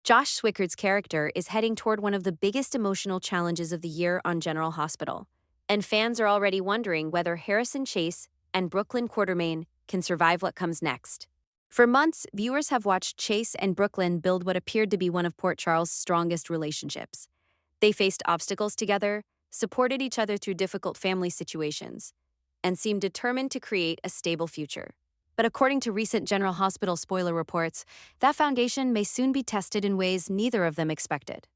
Josh Swickard's character is heading toward one of the biggest emotional challenges of the year on General Hospital, and fans are already wondering whether Harrison Chase and Brook Lynn Quartermaine can survive what comes next. For months, viewers have watched Chase and Brook Lynn build what appeared to be one of Port Charles' strongest relationships. They faced obstacles together, supported each other through difficult family situations, and seemed determined to create a stable future. But according to recent General Hospital spoiler reports, that foundation may soon be tested in ways neither of them expected.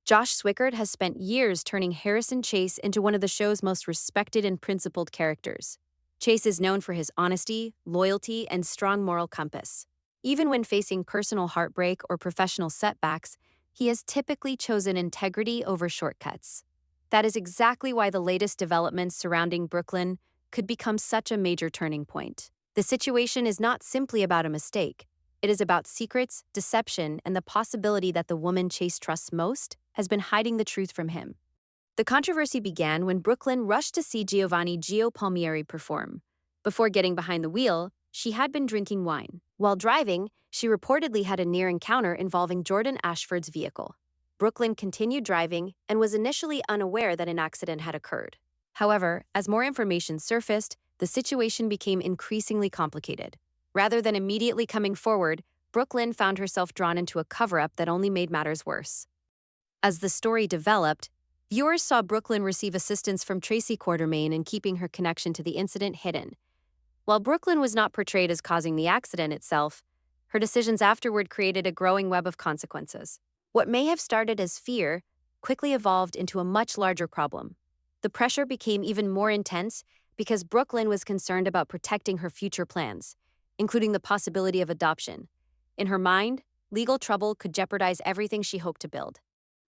Josh Swickard has spent years turning Harrison Chase into one of the show's most respected and principled characters. Chase is known for his honesty, loyalty, and strong moral compass. Even when facing personal heartbreak or professional setbacks, he has typically chosen integrity over shortcuts. That is exactly why the latest developments surrounding Brook Lynn could become such a major turning point. The situation is not simply about a mistake. It is about secrets, deception, and the possibility that the woman Chase trusts most has been hiding the truth from him. The controversy began when Brook Lynn rushed to see Giovanni Gio Palmieri perform. Before getting behind the wheel, she had been drinking wine. While driving, she reportedly had a near encounter involving Jordan Ashford's vehicle. Brook Lynn continued driving and was initially unaware that an accident had occurred. However, as more information surfaced, the situation became increasingly complicated. Rather than immediately coming forward, Brook Lynn found herself drawn into a cover-up that only made matters worse. As the story developed, viewers saw Brook Lynn receive assistance from Tracy Quartermaine in keeping her connection to the incident hidden. While Brook Lynn was not portrayed as causing the accident itself, her decisions afterward created a growing web of consequences. What may have started as fear quickly evolved into a much larger problem. The pressure became even more intense because Brook Lynn was concerned about protecting her future plans, including the possibility of adoption. In her mind, legal trouble could jeopardize everything she hoped to build.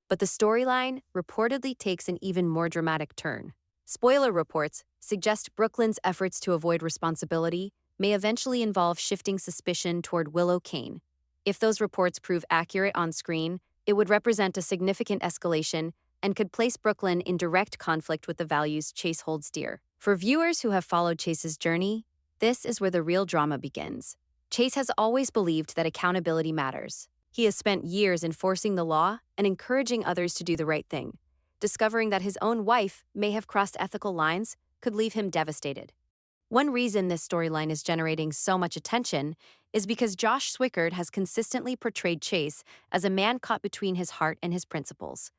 But the storyline reportedly takes an even more dramatic turn. Spoiler reports suggest Brook Lynn's efforts to avoid responsibility may eventually involve shifting suspicion toward Willow Kane. If those reports prove accurate on screen, it would represent a significant escalation and could place Brook Lynn in direct conflict with the values Chase holds dear. For viewers who have followed Chase's journey, this is where the real drama begins. Chase has always believed that accountability matters. He has spent years enforcing the law and encouraging others to do the right thing. Discovering that his own wife may have crossed ethical lines could leave him devastated. One reason this storyline is generating so much attention is because Josh Swickard has consistently portrayed Chase as a man caught between his heart and his principles.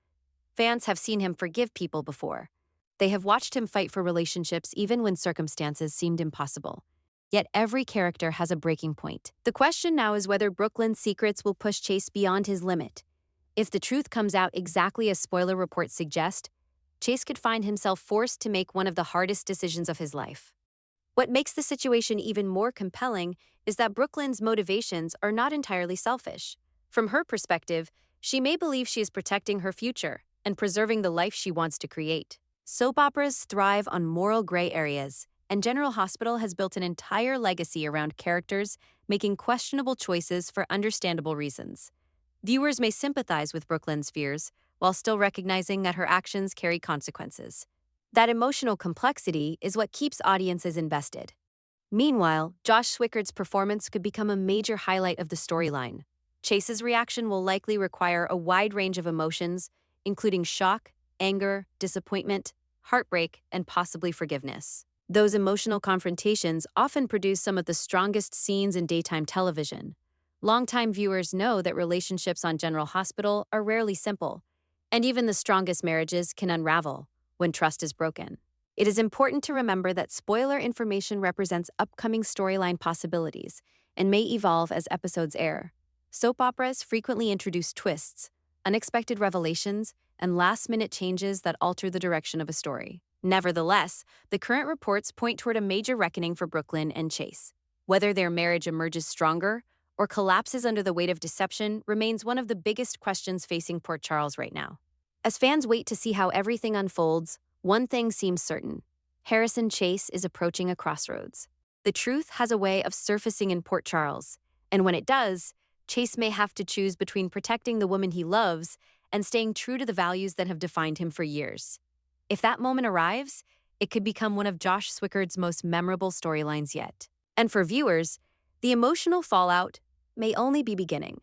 Fans have seen him forgive people before. They have watched him fight for relationships even when circumstances seemed impossible. Yet every character has a breaking point. The question now is whether Brook Lynn's secrets will push Chase beyond his limit. If the truth comes out exactly as spoiler reports suggest, Chase could find himself forced to make one of the hardest decisions of his life. What makes the situation even more compelling is that Brook Lynn's motivations are not entirely selfish. From her perspective, she may believe she is protecting her future and preserving the life she wants to create. Soap operas thrive on moral gray areas, and General Hospital has built an entire legacy around characters making questionable choices for understandable reasons. Viewers may sympathize with Brook Lynn's fears, while still recognizing that her actions carry consequences. That emotional complexity is what keeps audiences invested. Meanwhile, Josh Swickard's performance could become a major highlight of the storyline. Chase's reaction will likely require a wide range of emotions, including shock, anger, disappointment, heartbreak, and possibly forgiveness. Those emotional confrontations often produce some of the strongest scenes in daytime television. Longtime viewers know that relationships on General Hospital are rarely simple, and even the strongest marriages can unravel when trust is broken. It is important to remember that spoiler information represents upcoming storyline possibilities and may evolve as episodes air. Soap operas frequently introduce twists, unexpected revelations, and last-minute changes that alter the direction of a story. Nevertheless, the current reports point toward a major reckoning for Brook Lynn and Chase. Whether their marriage emerges stronger or collapses under the weight of deception remains one of the biggest questions facing Port Charles right now. As fans wait to see how everything unfolds, one thing seems certain. Harrison Chase is approaching a crossroads. The truth has a way of surfacing in Port Charles, and when it does, Chase may have to choose between protecting the woman he loves and staying true to the values that have defined him for years. If that moment arrives, it could become one of Josh Swickard's most memorable storylines yet. And for viewers, the emotional fallout may only be beginning.